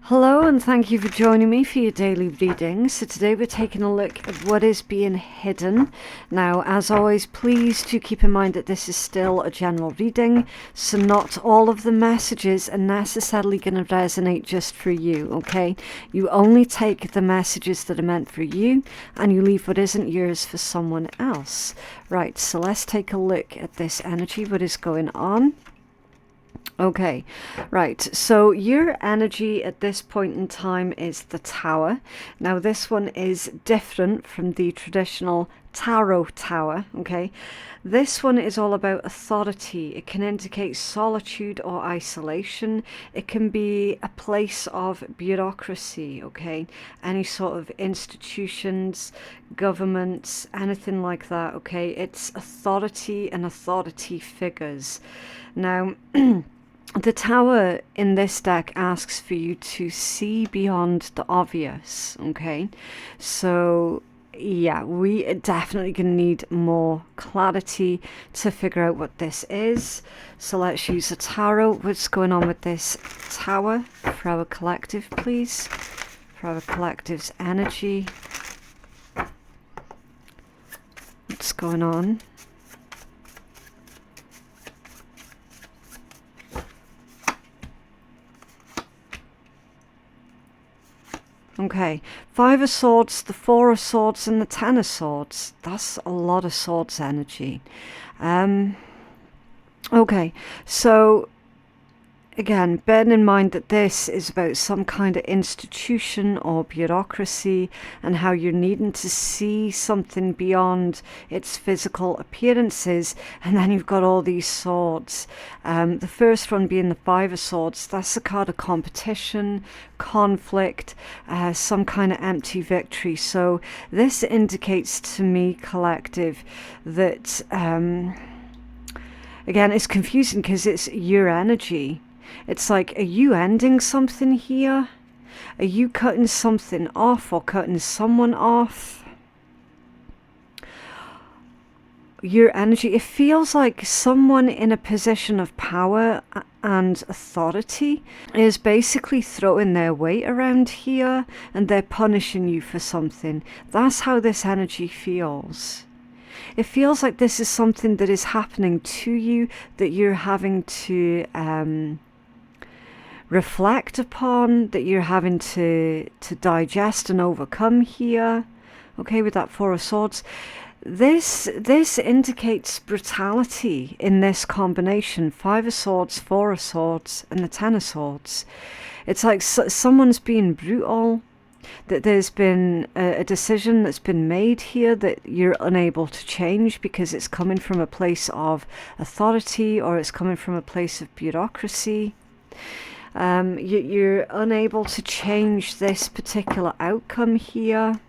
Hello and thank you for joining me for your daily reading. So today we're taking a look at what is being hidden. Now, as always, please do keep in mind that this is still a general reading, so not all of the messages are necessarily going to resonate just for you, okay? You only take the messages that are meant for you and you leave what isn't yours for someone else. Right, so let's take a look at this energy, what is going on. Okay, right, so your energy at this point in time is the Tower. Now this one is different from the traditional tarot tower, okay? This one is all about authority. It can indicate solitude or isolation. It can be a place of bureaucracy, okay? Any sort of institutions, governments, anything like that, okay? It's authority and authority figures. Now, the Tower in this deck asks for you to see beyond the obvious, okay? So, yeah, we are definitely going to need more clarity to figure out what this is. So let's use the tarot. What's going on with this Tower for our collective, please? For our collective's energy. What's going on? Okay, 5 of Swords, the 4 of Swords, and the 10 of Swords. That's a lot of Swords energy. Okay, so again, bearing in mind that this is about some kind of institution or bureaucracy and how you're needing to see something beyond its physical appearances, and then you've got all these swords. The first one being the 5 of Swords, that's a card of competition, conflict, some kind of empty victory. So this indicates to me, collective, that again, it's confusing because it's your energy. It's like, are you ending something here? Are you cutting something off or cutting someone off? Your energy, it feels like someone in a position of power and authority is basically throwing their weight around here and they're punishing you for something. That's how this energy feels. It feels like this is something that is happening to you that you're having to reflect upon, that you're having to digest and overcome here. Okay, with that 4 of Swords. This indicates brutality in this combination. 5 of Swords, 4 of Swords, and the 10 of Swords. It's like someone's being brutal, that there's been a decision that's been made here that you're unable to change because it's coming from a place of authority or it's coming from a place of bureaucracy. You're unable to change this particular outcome here.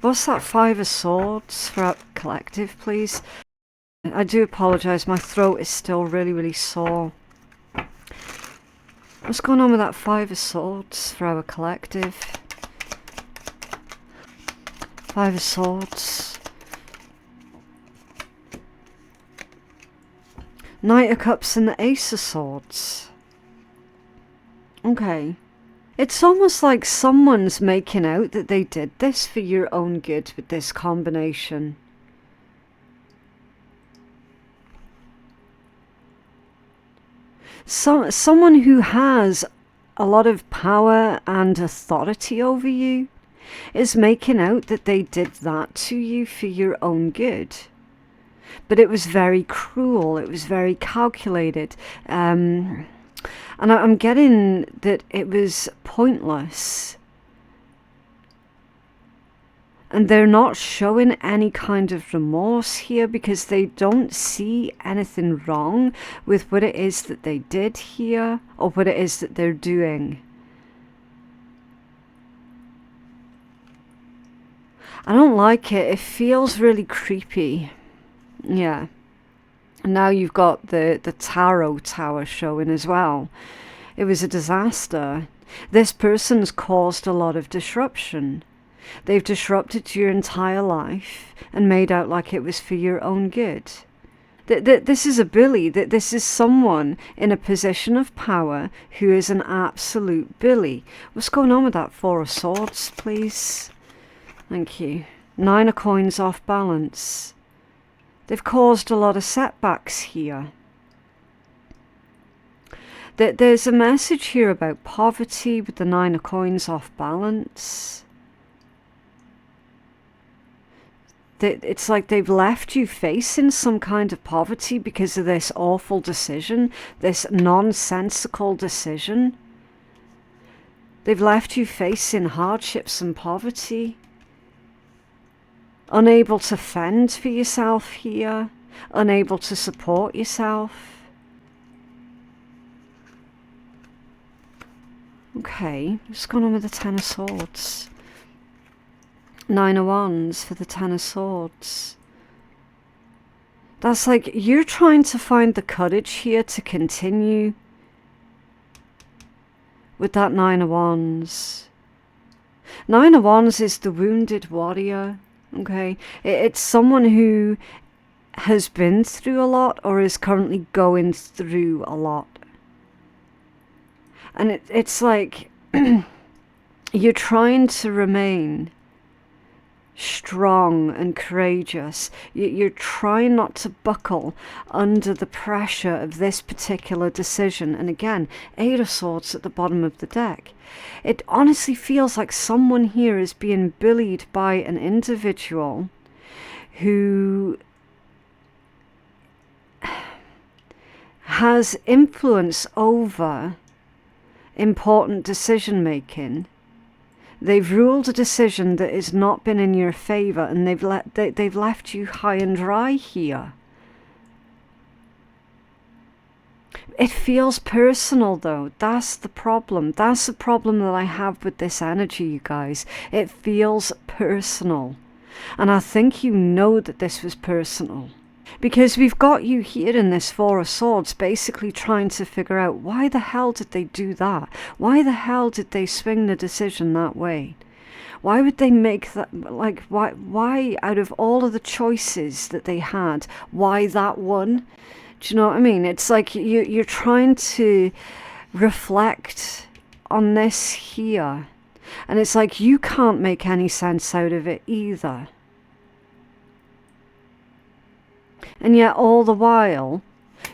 What's that 5 of Swords for our collective, please? I do apologise, my throat is still really, really sore. What's going on with that 5 of Swords for our collective? 5 of Swords. Knight of Cups and the Ace of Swords. Okay. It's almost like someone's making out that they did this for your own good with this combination. Someone who has a lot of power and authority over you is making out that they did that to you for your own good. But it was very cruel, it was very calculated. And I'm getting that it was pointless. And they're not showing any kind of remorse here because they don't see anything wrong with what it is that they did here or what it is that they're doing. I don't like it. It feels really creepy. Yeah. And now you've got the tarot tower showing as well. It was a disaster. This person's caused a lot of disruption. They've disrupted your entire life and made out like it was for your own good. This is a bully. This is someone in a position of power who is an absolute bully. What's going on with that Four of Swords, please? Thank you. Nine of Coins off balance. They've caused a lot of setbacks here. There's a message here about poverty with the Nine of Coins off balance. It's like they've left you facing some kind of poverty because of this awful decision, this nonsensical decision. They've left you facing hardships and poverty. Unable to fend for yourself here, unable to support yourself. Okay, what's going on with the Ten of Swords? Nine of Wands for the Ten of Swords. That's like you're trying to find the courage here to continue with that Nine of Wands. Nine of Wands is the wounded warrior. Okay, it's someone who has been through a lot or is currently going through a lot. And it's like you're trying to remain strong and courageous. You're trying not to buckle under the pressure of this particular decision. And again, Eight of Swords at the bottom of the deck. It honestly feels like someone here is being bullied by an individual who has influence over important decision making. They've ruled a decision that has not been in your favour, and they've left you high and dry here. It feels personal though. That's the problem. That's the problem that I have with this energy, you guys. It feels personal. And I think you know that this was personal. Because we've got you here in this Four of Swords basically trying to figure out why the hell did they do that? Why the hell did they swing the decision that way? Why would they make that, like, why out of all of the choices that they had, why that one? Do you know what I mean? It's like you're trying to reflect on this here. And it's like you can't make any sense out of it either. And yet all the while,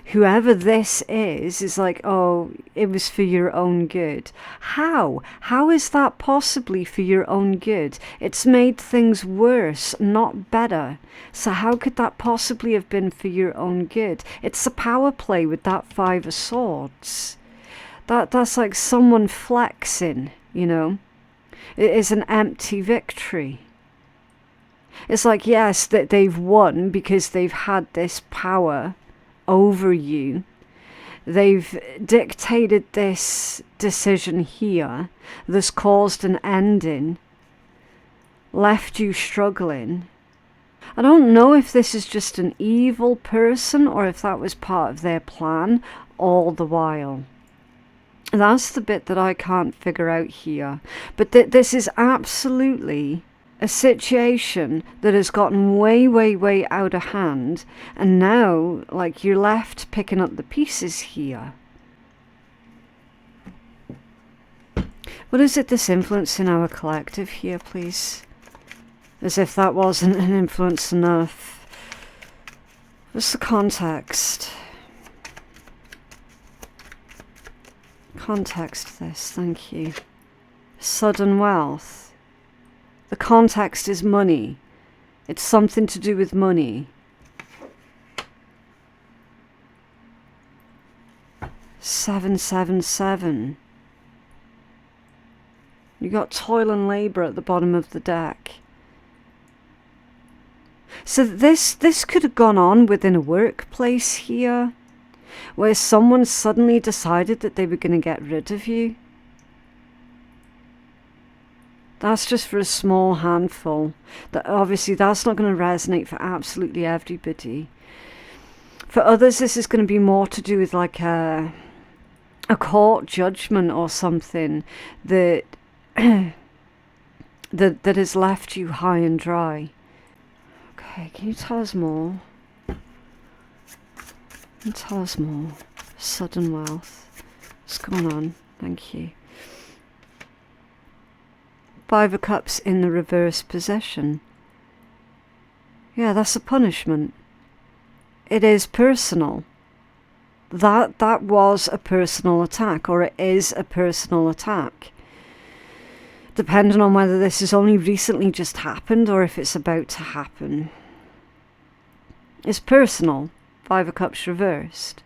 whoever this is like, oh, it was for your own good. How? How is that possibly for your own good? It's made things worse, not better. So how could that possibly have been for your own good? It's a power play with that Five of Swords. That's like someone flexing, you know. It is an empty victory. It's like, yes, that they've won because they've had this power over you. They've dictated this decision here that's caused an ending, left you struggling. I don't know if this is just an evil person or if that was part of their plan all the while. That's the bit that I can't figure out here. But this is absolutely a situation that has gotten way, way, way out of hand, and now, like, you're left picking up the pieces here. What is it that's influencing our collective here, please? As if that wasn't an influence enough. What's the context? Context this, thank you. Sudden wealth. The context is money. It's something to do with money. 777. You got toil and labour at the bottom of the deck. So this could have gone on within a workplace here, where someone suddenly decided that they were going to get rid of you. That's just for a small handful. That obviously that's not going to resonate for absolutely everybody. For others, this is going to be more to do with like a court judgment or something that that has left you high and dry. Okay, can you tell us more? And tell us more. Sudden wealth. What's going on? Thank you. 5 of Cups in the reverse position. Yeah, that's a punishment. It is personal. That was a personal attack, or it is a personal attack. Depending on whether this has only recently just happened or if it's about to happen. It's personal. 5 of Cups reversed.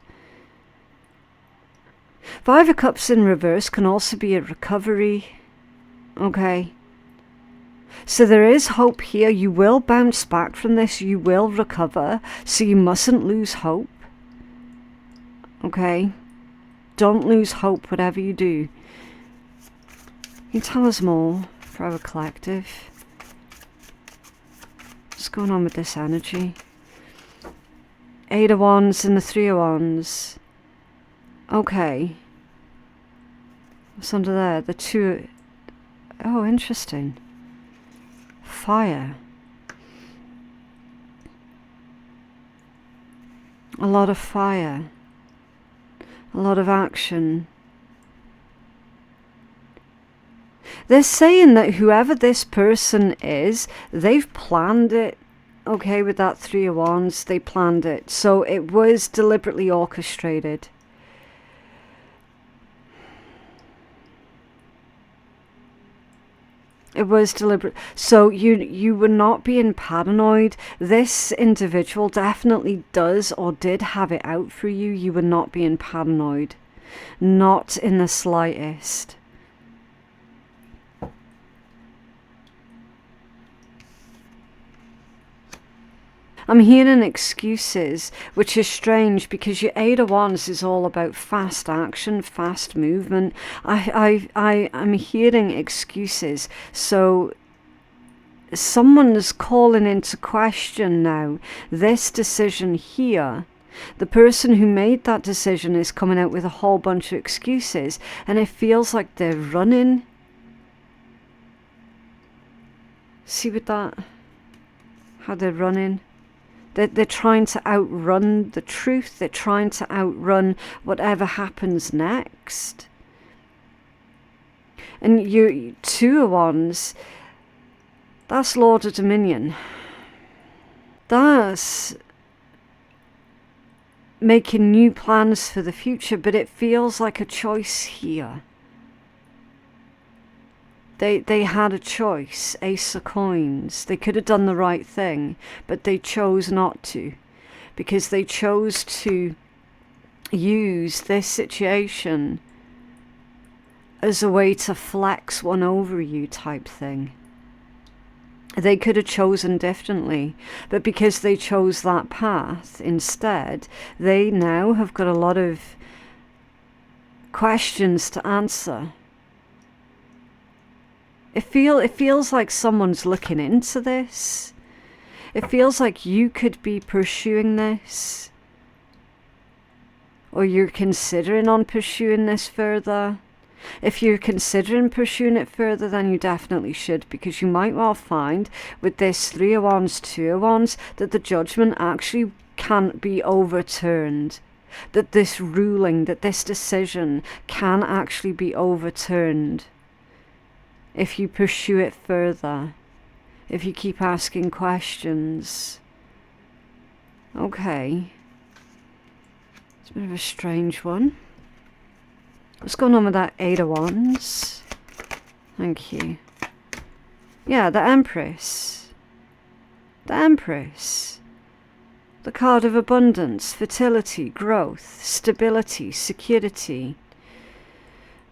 5 of Cups in reverse can also be a recovery. Okay. So there is hope here. You will bounce back from this. You will recover. So you mustn't lose hope. Okay? Don't lose hope, whatever you do. Can you tell us more for our collective? What's going on with this energy? 8 of Wands and the 3 of Wands. Okay. What's under there? The 2... Oh, interesting. Fire. A lot of fire. A lot of action. They're saying that whoever this person is, they've planned it. Okay, with that 3 of Wands, they planned it. So it was deliberately orchestrated. It was deliberate. So you were not being paranoid. This individual definitely does or did have it out for you. You were not being paranoid. Not in the slightest. I'm hearing excuses, which is strange because your 8 of Wands is all about fast action, fast movement. I'm hearing excuses. So someone's calling into question now this decision here. The person who made that decision is coming out with a whole bunch of excuses, and it feels like they're running. See with that? How they're running? They're trying to outrun the truth. They're trying to outrun whatever happens next. And you 2 of Wands, that's Lord of Dominion. That's making new plans for the future, but it feels like a choice here. They had a choice, Ace of Coins. They could have done the right thing, but they chose not to. Because they chose to use this situation as a way to flex one over you type thing. They could have chosen differently, but because they chose that path instead, they now have got a lot of questions to answer. It feels like someone's looking into this. It feels like you could be pursuing this. Or you're considering on pursuing this further. If you're considering pursuing it further, then you definitely should, because you might well find with this 3 of Wands, 2 of Wands, that the judgment actually can't be overturned. That this ruling, that this decision can actually be overturned. If you pursue it further, if you keep asking questions. Okay. It's a bit of a strange one. What's going on with that 8 of Wands? Thank you. Yeah, the Empress. The Empress. The card of abundance, fertility, growth, stability, security.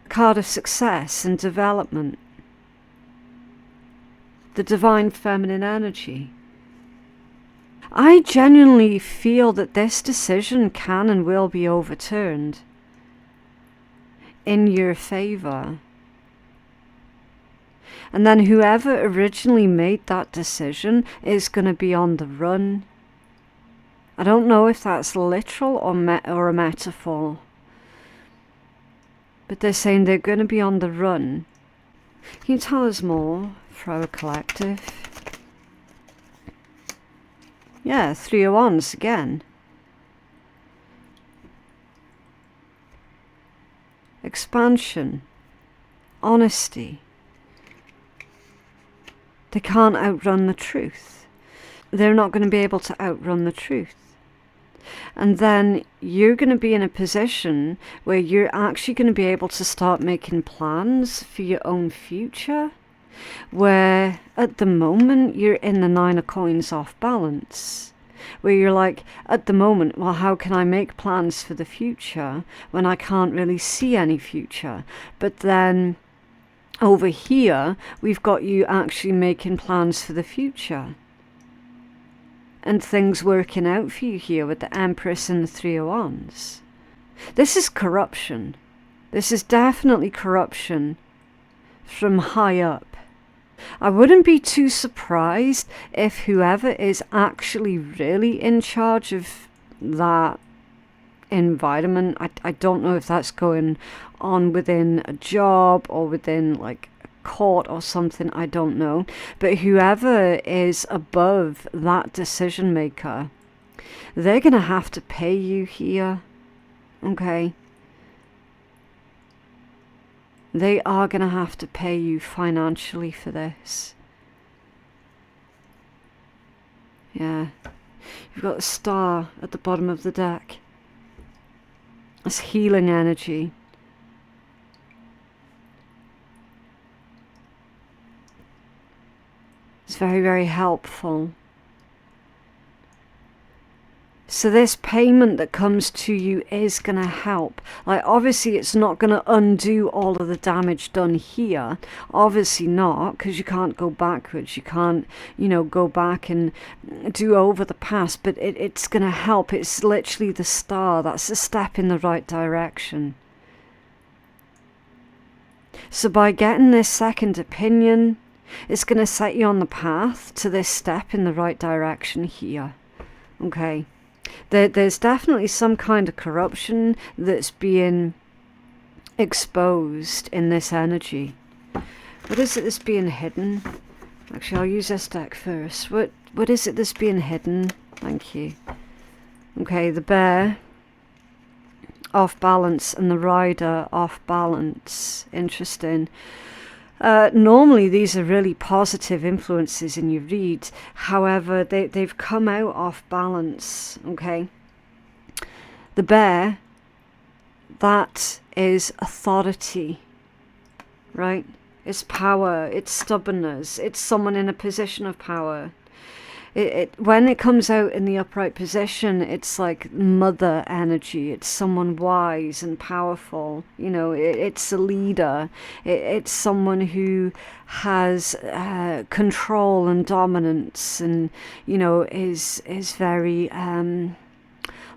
Card of success and development. The divine feminine energy. I genuinely feel that this decision can and will be overturned in your favor. And then whoever originally made that decision is going to be on the run. I don't know if that's literal or a metaphor. But they're saying they're going to be on the run. Can you tell us more for our collective? Yeah, 3 of Wands again. expansion, honesty. They can't outrun the truth. They're not going to be able to outrun the truth. And then you're going to be in a position where you're actually going to be able to start making plans for your own future, where at the moment you're in the 9 of coins off balance, where you're like, at the moment, well, how can I make plans for the future when I can't really see any future? But then over here, we've got you actually making plans for the future. And things working out for you here with the Empress and the 3 of Wands. This is corruption. This is definitely corruption from high up. I wouldn't be too surprised if whoever is actually really in charge of that environment, I don't know if that's going on within a job or within like court or something, I don't know, but whoever is above that decision maker, they're gonna have to pay you here. Okay, they are gonna have to pay you financially for this. Yeah, you've got a star at the bottom of the deck. It's healing energy. It's very, very helpful. So this payment that comes to you is going to help. Like, obviously it's not going to undo all of the damage done here. Obviously not, because you can't go backwards. You can't, you know, go back and do over the past. But it's going to help. It's literally the star. That's a step in the right direction. So by getting this second opinion, it's going to set you on the path to this step in the right direction here. Okay. There's definitely some kind of corruption that's being exposed in this energy. What is it that's being hidden? Actually, I'll use this deck first. What is it that's being hidden? Thank you. Okay, the bear off balance and the rider off balance. Interesting. Normally these are really positive influences in your read. However, they've come out off balance. Okay. The bear, that is authority, right? It's power, it's stubbornness, it's someone in a position of power. When it comes out in the upright position, it's like mother energy. It's someone wise and powerful. You know, it's a leader. It's someone who has control and dominance, and you know is very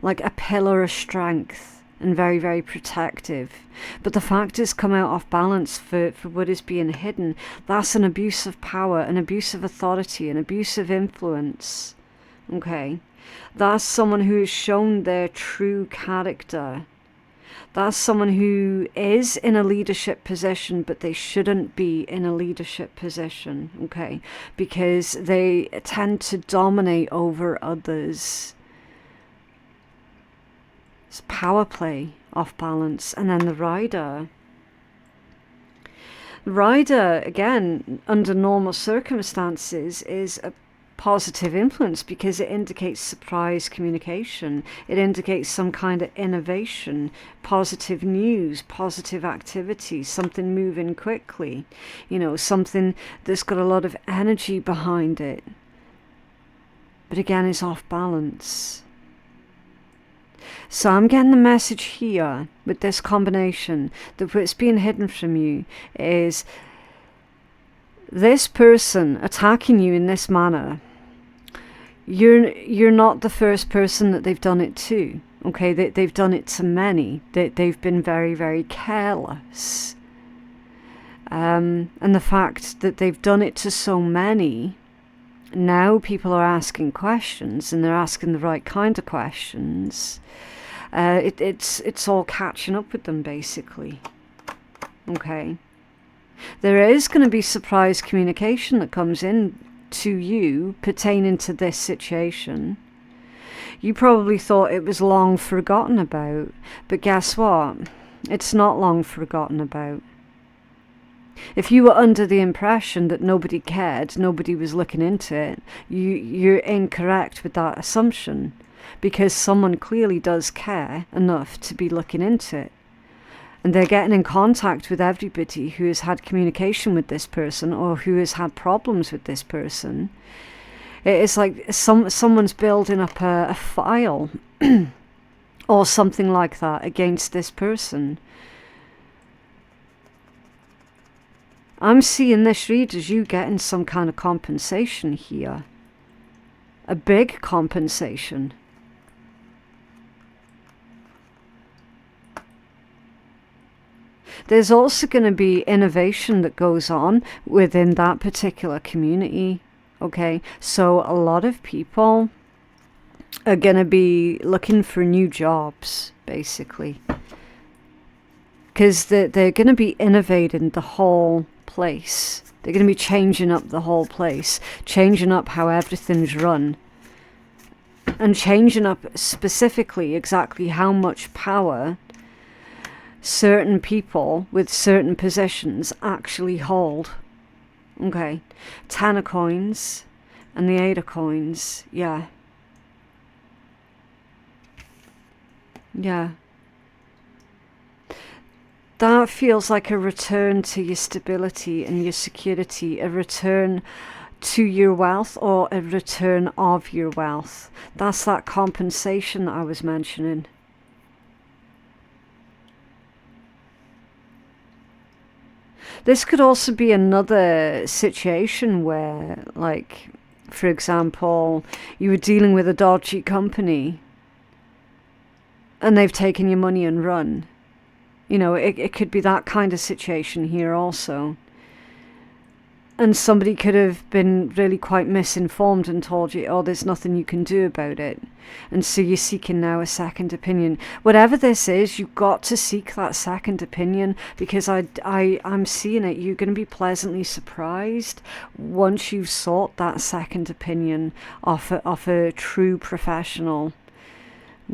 like a pillar of strength. And very, very protective. But the fact it's come out off balance for what is being hidden, that's an abuse of power, an abuse of authority, an abuse of influence. Okay? That's someone who has shown their true character. That's someone who is in a leadership position, but they shouldn't be in a leadership position. Okay? Because they tend to dominate over others. It's power play off balance. And then the rider. The rider, again, under normal circumstances, is a positive influence because it indicates surprise communication. It indicates some kind of innovation, positive news, positive activity, something moving quickly. You know, something that's got a lot of energy behind it. But again, it's off balance. So I'm getting the message here with this combination that what's being hidden from you is this person attacking you in this manner. You're not the first person that they've done it to. Okay, they've done it to many. They've been very, very careless. And the fact that they've done it to so many, now people are asking questions, and they're asking the right kind of questions. It's all catching up with them, basically. Okay. There is going to be surprise communication that comes in to you pertaining to this situation. You probably thought it was long forgotten about, but guess what? It's not long forgotten about. If you were under the impression that nobody cared, nobody was looking into it, you're incorrect with that assumption, because someone clearly does care enough to be looking into it. And they're getting in contact with everybody who has had communication with this person or who has had problems with this person. It's like someone's building up a file or something like that against this person. I'm seeing this read as you getting some kind of compensation here. A big compensation. There's also going to be innovation that goes on within that particular community. Okay, so a lot of people are going to be looking for new jobs, basically. Because they're going to be innovating the whole place. They're going to be changing up the whole place. Changing up how everything's run. And changing up specifically exactly how much power certain people with certain positions actually hold. Okay, 10 of coins and the 8 of coins. Yeah. That feels like a return to your stability and your security, a return to your wealth or a return of your wealth. That's that compensation that I was mentioning. This could also be another situation where, like, for example, you were dealing with a dodgy company and they've taken your money and run. You know, it could be that kind of situation here also. And somebody could have been really quite misinformed and told you, oh, there's nothing you can do about it. And so you're seeking now a second opinion. Whatever this is, you've got to seek that second opinion, because I'm seeing it. You're going to be pleasantly surprised once you've sought that second opinion off a true professional.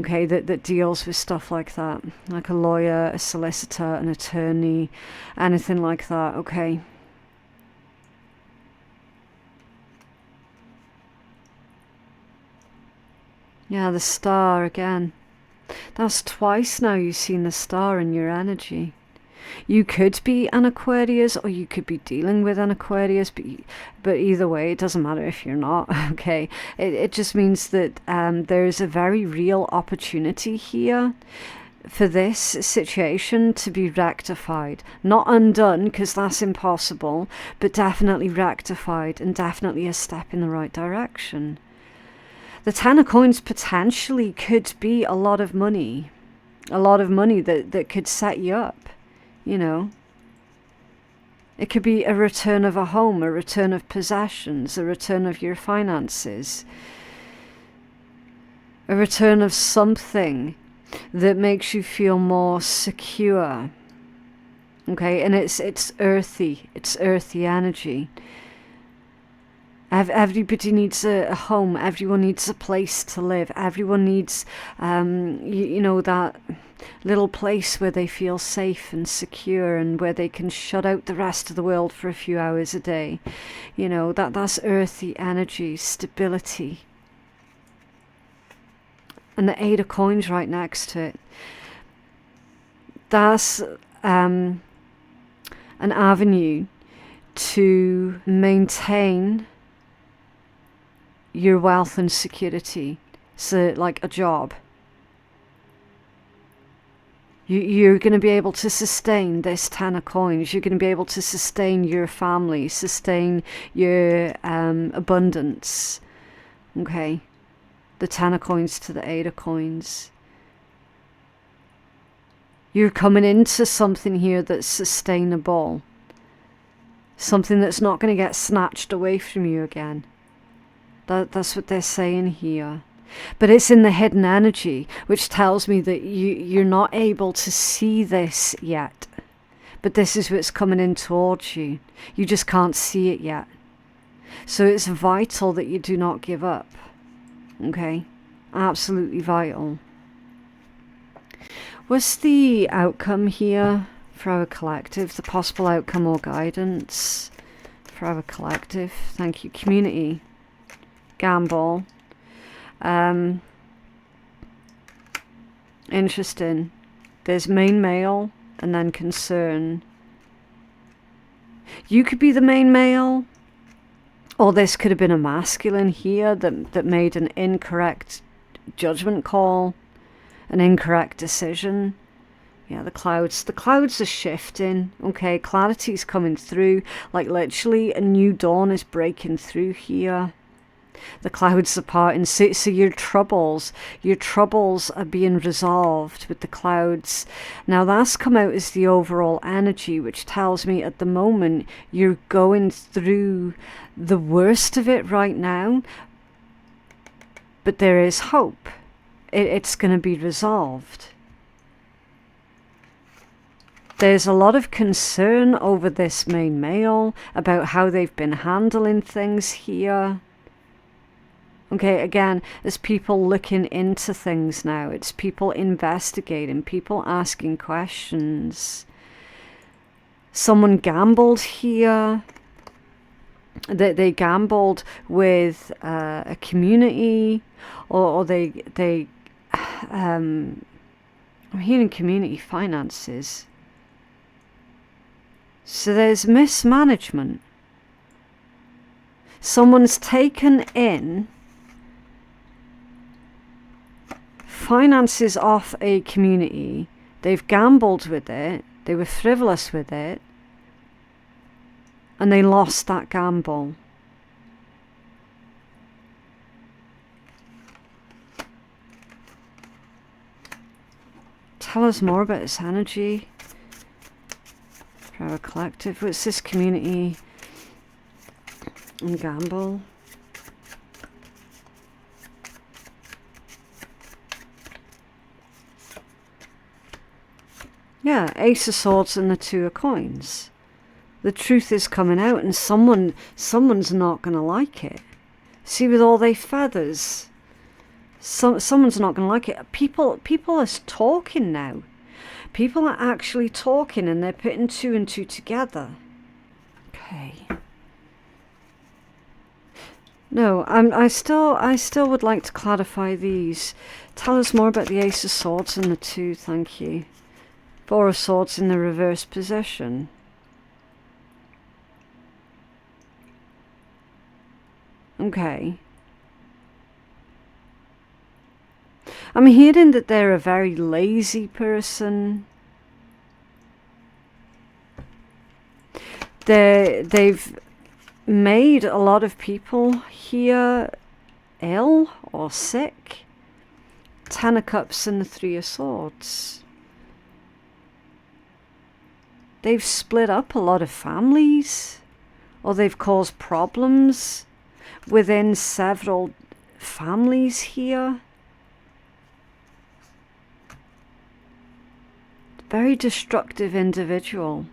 Okay, that deals with stuff like that. Like a lawyer, a solicitor, an attorney, anything like that, okay. Yeah, the star again. That's twice now you've seen the star in your energy. You could be an Aquarius or you could be dealing with an Aquarius, but either way, it doesn't matter if you're not, okay? It just means that there's a very real opportunity here for this situation to be rectified. Not undone, because that's impossible, but definitely rectified and definitely a step in the right direction. The 10 of coins potentially could be a lot of money. A lot of money that could set you up, you know. It could be a return of a home, a return of possessions, a return of your finances. A return of something that makes you feel more secure. Okay, and it's earthy. It's earthy energy. Everybody needs a home. Everyone needs a place to live. Everyone needs, you know, that little place where they feel safe and secure and where they can shut out the rest of the world for a few hours a day. You know, that's earthy energy, stability. And the 8 of coins right next to it. That's an avenue to maintain your wealth and security. So like a job. You're going to be able to sustain this 10 of coins. You're going to be able to sustain your family, sustain your abundance. Okay. The 10 of coins to the 8 of coins. You're coming into something here that's sustainable. Something that's not going to get snatched away from you again. That's what they're saying here. But it's in the hidden energy, which tells me that you're not able to see this yet. But this is what's coming in towards you. You just can't see it yet. So it's vital that you do not give up. Okay? Absolutely vital. What's the outcome here for our collective? The possible outcome or guidance for our collective. Thank you. Community. Gamble. Interesting. There's main male and then concern. You could be the main male, or this could have been a masculine here that made an incorrect judgment call, an incorrect decision. Yeah, the clouds are shifting. Okay, clarity's coming through, like literally a new dawn is breaking through here. The clouds are parting, so your troubles are being resolved with the clouds. Now that's come out as the overall energy, which tells me at the moment you're going through the worst of it right now, but there is hope. It's going to be resolved. There's a lot of concern over this main male, about how they've been handling things here. Okay, again, it's people looking into things now. It's people investigating, people asking questions. Someone gambled here. They gambled with a community, or I'm hearing community finances. So there's mismanagement. Someone's taken in finances off a community. They've gambled with it. They were frivolous with it. And they lost that gamble. Tell us more about this energy. For our collective. What's this community and gamble? Yeah, Ace of Swords and the Two of Coins. The truth is coming out, and someone's not going to like it. See, with all their feathers, someone's not going to like it. People are talking now. People are actually talking, and they're putting two and two together. Okay. No, I still would like to clarify these. Tell us more about the Ace of Swords and the Two, thank you. Four of Swords in the reverse position. Okay. I'm hearing that they're a very lazy person. They've made a lot of people here ill or sick. Ten of Cups and the Three of Swords. They've split up a lot of families, or they've caused problems within several families here. Very destructive individual.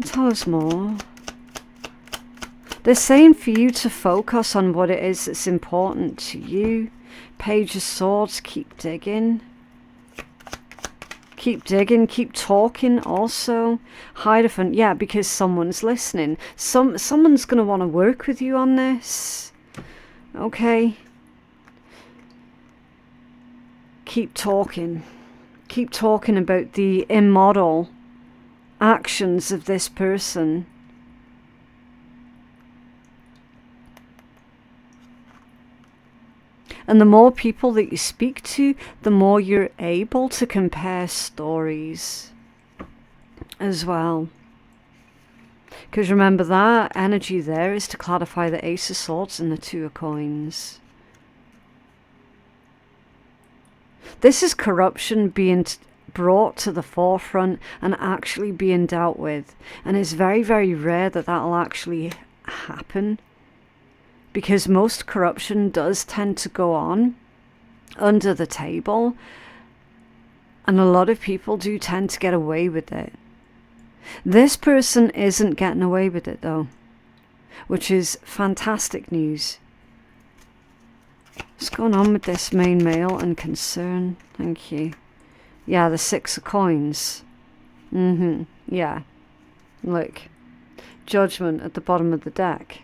Tell us more. They're saying for you to focus on what it is that's important to you. Page of Swords, keep digging. Keep digging, keep talking also. Hierophant, yeah, because someone's listening. Someone's going to want to work with you on this. Okay. Keep talking. Keep talking about the immoral actions of this person. And the more people that you speak to, the more you're able to compare stories as well. Because remember, that energy there is to clarify the Ace of Swords and the Two of Coins. This is corruption being brought to the forefront and actually being dealt with. And it's very, very rare that that'll actually happen. Because most corruption does tend to go on under the table. And a lot of people do tend to get away with it. This person isn't getting away with it though. Which is fantastic news. What's going on with this main male and concern? Thank you. Yeah, the 6 of coins. Yeah. Look. Judgment at the bottom of the deck.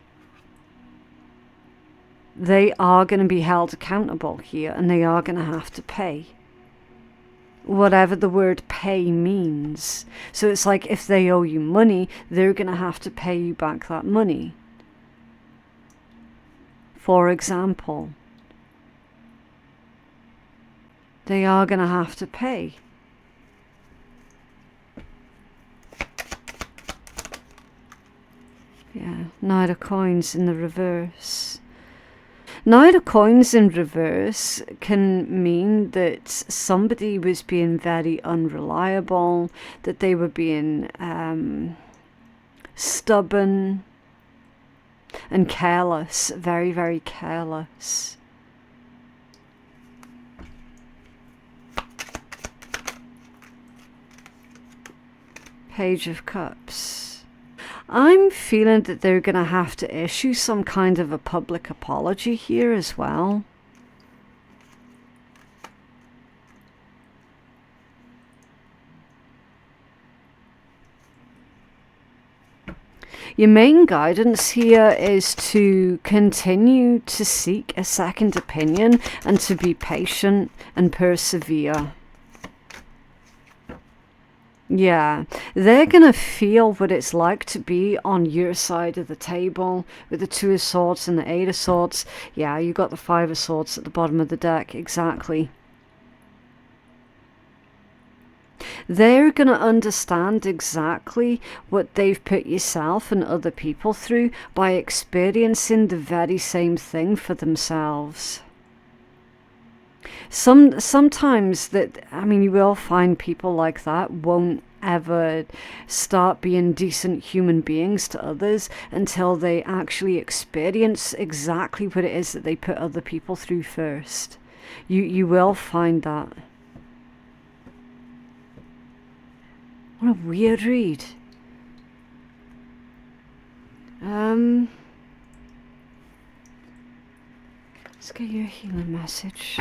They are going to be held accountable here, and they are going to have to pay. Whatever the word pay means. So it's like if they owe you money, they're going to have to pay you back that money. For example, they are going to have to pay. Yeah, Knight of Coins in the reverse. Knight of Coins in reverse can mean that somebody was being very unreliable, that they were being stubborn and careless, very, very careless. Page of Cups. I'm feeling that they're going to have to issue some kind of a public apology here as well. Your main guidance here is to continue to seek a second opinion and to be patient and persevere. Yeah, they're going to feel what it's like to be on your side of the table with the 2 of Swords and the 8 of Swords. Yeah, you got the 5 of Swords at the bottom of the deck, exactly. They're going to understand exactly what they've put yourself and other people through by experiencing the very same thing for themselves. Sometimes that, I mean, you will find people like that won't ever start being decent human beings to others until they actually experience exactly what it is that they put other people through first. You will find that. What a weird read. Let's get your healing message.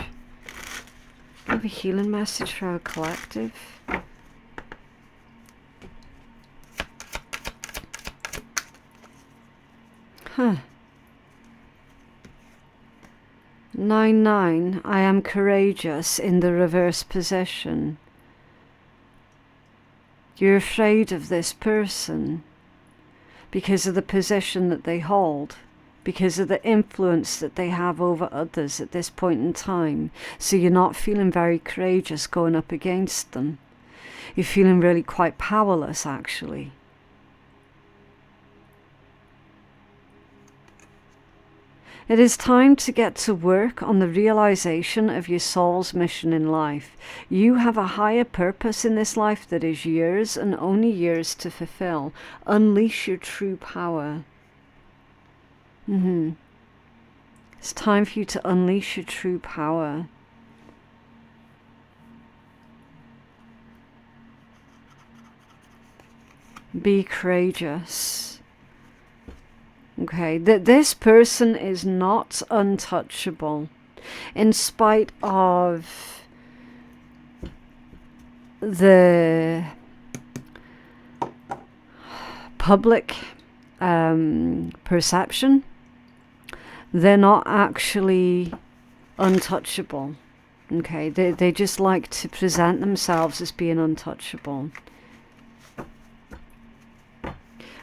Give a healing message for our collective. Huh. 9-9. I am courageous in the reverse position. You're afraid of this person because of the position that they hold, because of the influence that they have over others at this point in time. So you're not feeling very courageous going up against them. You're feeling really quite powerless, actually. It is time to get to work on the realization of your soul's mission in life. You have a higher purpose in this life that is yours and only yours to fulfill. Unleash your true power. It's time for you to unleash your true power. Be courageous. Okay, this person is not untouchable, in spite of the public perception. They're not actually untouchable. Okay, they just like to present themselves as being untouchable.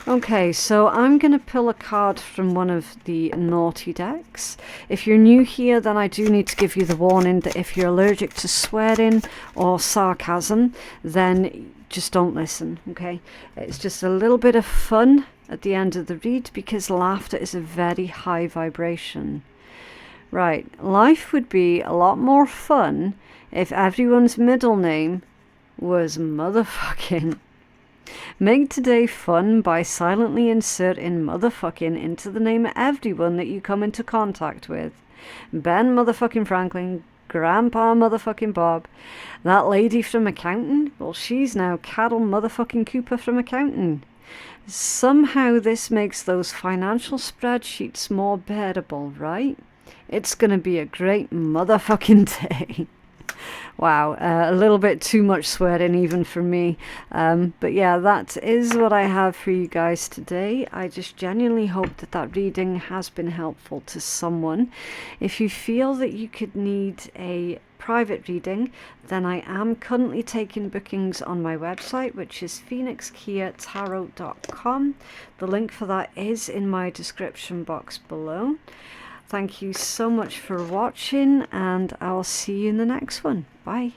Okay, so I'm going to pull a card from one of the naughty decks. If you're new here, then I do need to give you the warning that if you're allergic to swearing or sarcasm, then just don't listen, okay? It's just a little bit of fun at the end of the read because laughter is a very high vibration. Right, life would be a lot more fun if everyone's middle name was motherfucking. Make today fun by silently inserting motherfucking into the name of everyone that you come into contact with. Ben motherfucking Franklin, Grandpa motherfucking Bob, that lady from accounting, well, she's now Carol motherfucking Cooper from accounting. Somehow this makes those financial spreadsheets more bearable, right? It's going to be a great motherfucking day. Wow, a little bit too much swearing even for me. But yeah, that is what I have for you guys today. I just genuinely hope that that reading has been helpful to someone. If you feel that you could need a private reading, then I am currently taking bookings on my website, which is phoenixkeiatarot.com. The link for that is in my description box below. Thank you so much for watching, and I'll see you in the next one. Bye.